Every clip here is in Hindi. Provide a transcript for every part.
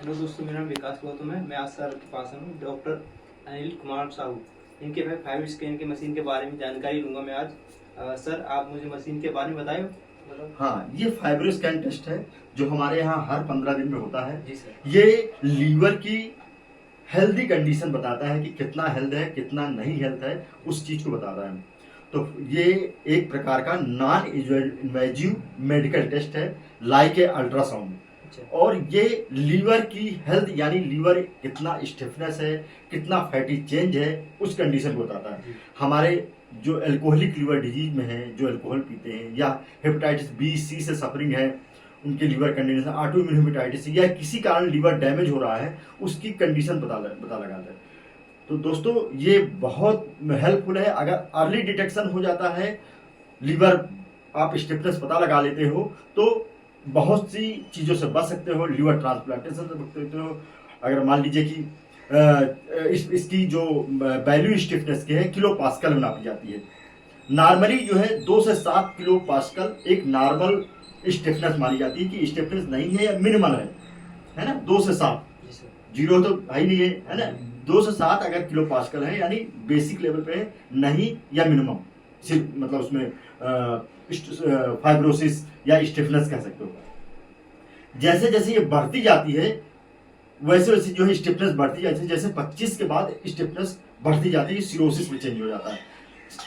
हेलो दोस्तों, मेरा नाम विकास गौतम है। मैं आज सर के पास हूँ, डॉक्टर अनिल कुमार साहू। इनके मैं 5 स्कैन के मशीन के बारे में जानकारी लूँगा मैं आज। सर, आप मुझे मशीन के बारे में बताओ। हाँ, ये फाइब्रो स्कैन टेस्ट है जो हमारे यहाँ हर 15 दिन में होता है। जी सर। ये लीवर की हेल्दी कंडीशन बताता है कि कितना हेल्थ है कितना नहीं हेल्थ है, उस चीज को बताता है। तो ये एक प्रकार का नॉन इन्वेजिव मेडिकल टेस्ट है, लाइक ए अल्ट्रासाउंड। और ये लीवर की हेल्थ यानी लीवर कितना स्टिफनेस है, कितना फैटी चेंज है, उस कंडीशन को बताता है। हमारे जो अल्कोहलिक लीवर डिजीज में है, जो अल्कोहल पीते हैं या हेपेटाइटिस बी सी से सफरिंग है, उनके liver condition, auto immune hepatitis या किसी कारण लीवर डैमेज हो रहा है, उसकी कंडीशन पता लगाता है। तो दोस्तों, ये बहुत हेल्पफुल है। अगर अर्ली डिटेक्शन हो जाता है, लीवर आप स्टिफनेस पता लगा लेते हो, तो बहुत सी चीज़ों से बच सकते हो। लीवर ट्रांसप्लांटेशन से बच सकते हो। अगर मान लीजिए कि इसकी जो वैल्यू स्टिफनेस की है किलो पास्कल में नापी जाती है। नॉर्मली जो है 2 से 7 किलो पास्कल एक नॉर्मल स्टिफनेस मानी जाती है कि स्टिफनेस नहीं है या मिनिमल है ना। 2 से 7, जीरो तो है ही नहीं है ना। 2 से 7 अगर किलो पास्कल है यानी बेसिक लेवल पे है, नहीं या मिनिमम, सिर्फ मतलब उसमें फाइब्रोसिस या स्टिफनेस कह सकते हो। जैसे जैसे ये बढ़ती जाती है वैसे वैसे जो है स्टिफनेस बढ़ती जाती है। जैसे 25 के बाद स्टिफनेस बढ़ती जाती है, सिरोसिस में चेंज हो जाता है।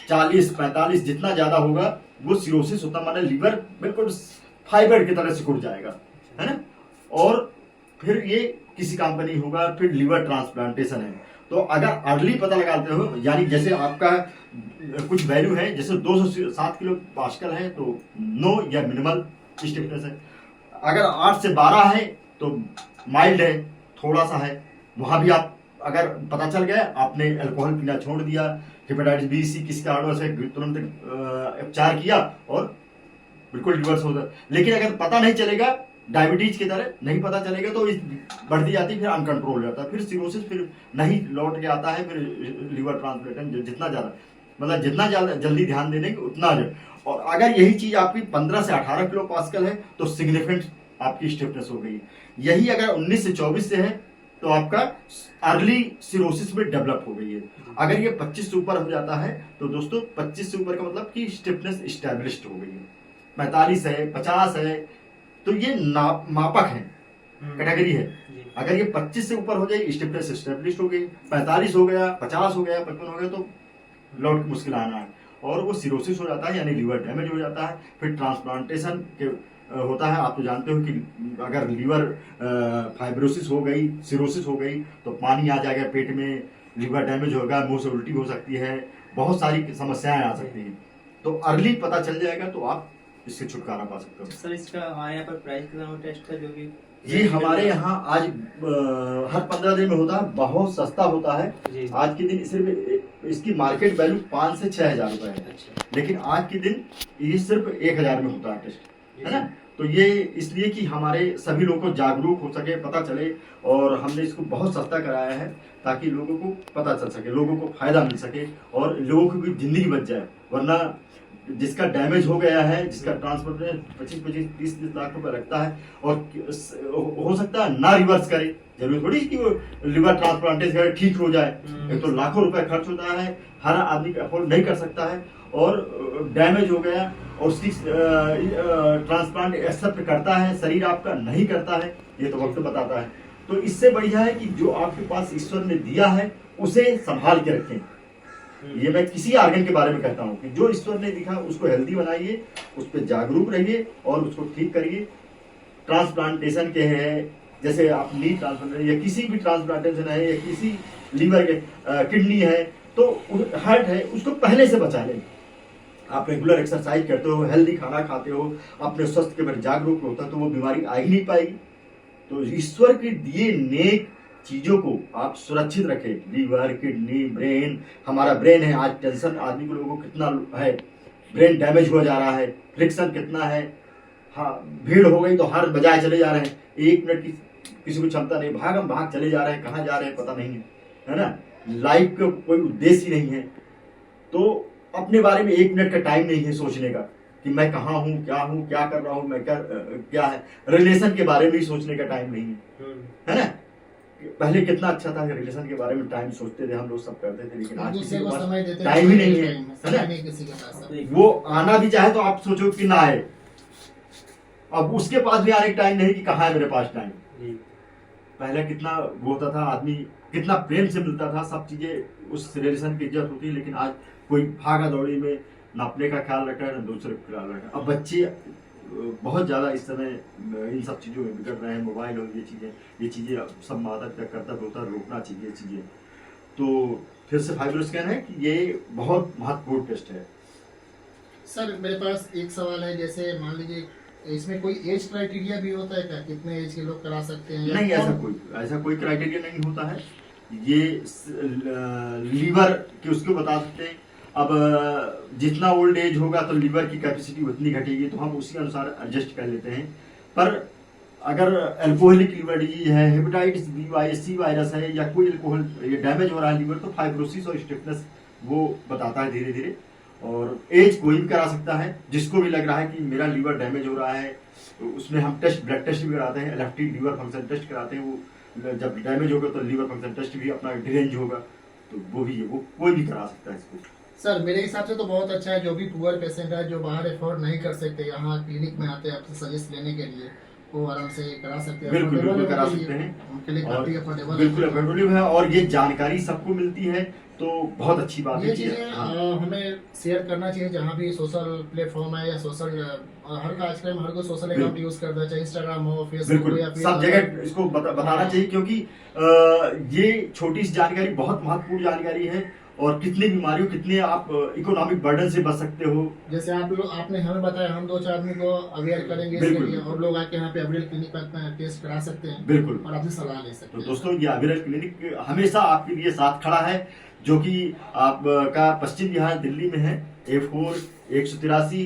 40-45 जितना ज्यादा होगा वो सिरोसिस होता, माने लीवर बिल्कुल फाइबर की तरह सिकुड़ जाएगा, है ना। और फिर ये किसी काम का नहीं होगा। फिर लीवर ट्रांसप्लांटेशन है। तो अगर अर्ली पता लगाते हो, यानी जैसे आपका कुछ वैल्यू है, जैसे 2 से 7 किलो पास्कल है तो नो या मिनिमल स्टिफनेस है। अगर 8 से 12 है तो माइल्ड है, थोड़ा सा है। वहां भी आप अगर पता चल गया, आपने अल्कोहल पीना छोड़ दिया, हेपेटाइटिस बी सी किसी कारण से तुरंत उपचार किया और बिल्कुल रिवर्स होता है। लेकिन अगर पता नहीं चलेगा, डायबिटीज की तरह नहीं पता चलेगा, तो इस बढ़ती जाती, फिर अनकंट्रोल हो जाता है, फिर सिरोसिस फिर नहीं लौट के आता है। फिर लीवर ट्रांसप्लांटेशन जितना ज्यादा, मतलब जितना ज्यादा जल्दी ध्यान देने की उतना और अगर यही चीज आपकी 15 से 18 किलो पास्कल है तो सिग्निफिकेंट आपकी स्टिफनेस हो गई। यही अगर 19 से 24 से है तो आपका अर्ली सिरोसिस में डेवलप हो गई है। अगर ये 25 से ऊपर हो जाता है तो दोस्तों 25 से ऊपर का मतलब कि स्टिफनेस स्टैब्लिश्ड हो गई है। 45 है, 50 है, तो ये मापक है, कैटेगरी है। अगर ये 25 से ऊपर हो जाए स्टिफनेस स्टैब्लिश्ड हो गई, 45 हो गया, 50 हो गया, 55 हो गया तो लौट मुश्किल आना है और वो सिरोसिस हो जाता है, यानी लीवर डैमेज हो जाता है। फिर ट्रांसप्लांटेशन के होता है। आप तो जानते हो कि अगर लीवर फाइब्रोसिस हो गई, सिरोसिस हो गई तो पानी आ जाएगा पेट में, लीवर डैमेज होगा, मुंह से उल्टी हो सकती है, बहुत सारी समस्याएं आ सकती हैं। तो अर्ली पता चल जाएगा तो आप इससे छुटकारा पा सकते हो। सर, इसका हमारे यहाँ पर प्राइस कितना टेस्ट का जो कि ये हमारे यहाँ आज हर 15 दिन में होता है, बहुत सस्ता होता है। आज के दिन सिर्फ इसकी मार्केट वैल्यू 5 से 6 हजार रुपए है। लेकिन आज के दिन ये सिर्फ 1,000 में होता है टेस्ट, है ना। तो ये इसलिए कि हमारे सभी लोगों को जागरूक हो सके, पता चले, और हमने इसको बहुत सस्ता कराया है ताकि लोगों को पता चल सके, लोगों को फायदा मिल सके और लोगों की जिंदगी बच जाए। वरना जिसका डैमेज हो गया है, जिसका ट्रांसपोर्ट 25-30 लाख रुपए लगता है और हो सकता है ना रिवर्स करे, जरूरी थोड़ी कि वो लिवर ट्रांसप्लांटेशन करे ठीक हो जाए। एक तो लाखों रुपए खर्च होता है, हर आदमी अफोर्ड नहीं कर सकता है, और डैमेज हो गया और उसकी ट्रांसप्लांट एक्सेप्ट करता है शरीर आपका, नहीं करता है, ये तो वक्त बताता है। तो इससे बढ़िया है कि जो आपके पास ईश्वर ने दिया है उसे संभाल के रखें। ये मैं किसी आर्गन के बारे में कहता हूँ कि जो ईश्वर ने दिखा उसको हेल्दी बनाइए, उस पर जागरूक रहिए और उसको ठीक करिए। ट्रांसप्लांटेशन के है, जैसे आप नी ट्रांसप्लांटेशन या किसी भी ट्रांसप्लांटेशन है या किसी लीवर के किडनी है, तो हार्ट है, उसको पहले से बचा लें। आप रेगुलर एक्सरसाइज करते हो, हेल्दी खाना खाते हो, अपने स्वास्थ्य के बारे में जागरूक होता है, तो वो बीमारी आ ही नहीं पाएगी। तो ईश्वर के दिए नेक चीजों को आप सुरक्षित रखें। लीवर, किडनी, ब्रेन, हमारा ब्रेन है, आज टेंशन आदमी को, लोगों को कितना है, ब्रेन डैमेज हुआ जा रहा है, फ्रिक्शन कितना है। हाँ, भीड़ हो गई तो हर बजाय चले जा रहे हैं, 1 मिनट की किसी को क्षमता नहीं, भागम भाग चले जा रहे हैं, कहाँ जा रहे हैं पता नहीं है ना। लाइफ का कोई उद्देश्य ही नहीं है, तो अपने बारे में 1 मिनट का टाइम नहीं है सोचने का। कि मैं कहाँ हूँ, क्या कर रहा हूँ, मैं क्या है, रिलेशन के बारे में ही सोचने का टाइम नहीं है, है ना। पहले कितना अच्छा था, रिलेशन के बारे में टाइम सोचते थे हम लोग, सब करते थे, लेकिन आज किसी के पास टाइम ही नहीं है ना। किसी के पास वो आना भी चाहे तो आप सोचो कि ना आए, अब उसके पास भी आने का टाइम नहीं कि कहाँ है मेरे पास टाइम। पहले कितना वो होता था, आदमी कितना प्रेम से मिलता था, सब चीजें उस रिलेशन की इज्जत होती है, लेकिन आज कोई भागा दौड़ी में ना अपने का ख्याल रखा है ना दूसरे का ख्याल रखा है। अब बच्चे बहुत ज्यादा इस समय इन सब चीजों में बिगड़ रहे हैं, मोबाइल और ये चीजें सब माता पिता कर्तव्य होता है, रोकना चाहिए ये चीजें। तो फिर से फाइब्रो स्कैन है कि ये बहुत महत्वपूर्ण टेस्ट है। सर मेरे पास एक सवाल है, जैसे मान लीजिए इसमें कोई एज क्राइटेरिया भी होता है क्या, कितने एज के लोग करा सकते हैं? नहीं, ऐसा कोई क्राइटेरिया नहीं होता है। ये लीवर के उसको बता सकते हैं। अब जितना ओल्ड एज होगा तो लीवर की कैपेसिटी उतनी घटेगी, तो हम उसी अनुसार एडजस्ट कर लेते हैं। पर अगर अल्कोहलिक लीवर डिजीज है, हेपेटाइटिस बी सी वायरस है, या कोई अल्कोहल ये डैमेज हो रहा है लीवर, तो फाइब्रोसिस और स्टिफनेस वो बताता है धीरे धीरे। और एज कोई भी करा सकता है, जिसको भी लग रहा है कि मेरा लीवर डैमेज हो रहा है, तो उसमें हम ब्लड टेस्ट भी कराते हैं, एलएफटी लीवर फंक्शन टेस्ट कराते हैं। वो जब डैमेज होगा तो लीवर फंक्शन टेस्ट भी अपना डिरेंज होगा, तो वो कोई भी करा सकता है इसको। सर मेरे हिसाब से तो बहुत अच्छा है, जो भी पुअर पेशेंट है, जो बाहर अफोर्ड नहीं कर सकते, यहाँ क्लिनिक में आते हैं आपसे सजेस्ट लेने के लिए, वो आराम से करा सकते हैं। बिल्कुल करा सकते हैं, उनके लिए काफी अफोर्डेबल बिल्कुल अफोर्डेबल है, और ये जानकारी सबको मिलती है, तो बहुत अच्छी बात है। ये चीजें हमें शेयर करना चाहिए, जहाँ भी सोशल प्लेटफॉर्म है या सोशल हर का आजकल हर को सोशल अकाउंट यूज करता है, चाहे इंस्टाग्राम हो, फेसबुक हो, या फिर सब जगह इसको बताना चाहिए, क्योंकि ये छोटी सी जानकारी बहुत महत्वपूर्ण जानकारी है, और कितनी बीमारियों, कितने आप इकोनॉमिक बर्डन से बच सकते हो। जैसे आपने हमें बताया, हम 2-4 आदमी को अवेयर करेंगे इसके लिए, और लोग आके यहाँ पे अवेयर क्लिनिक पर अपना टेस्ट करा सकते हैं, बिल्कुल, और आपसे सलाह ले सकते हैं। तो दोस्तों ये अवेयर क्लिनिक हमेशा आपके लिए साथ खड़ा है, जो कि आपका पश्चिम बिहार दिल्ली में है, A4 183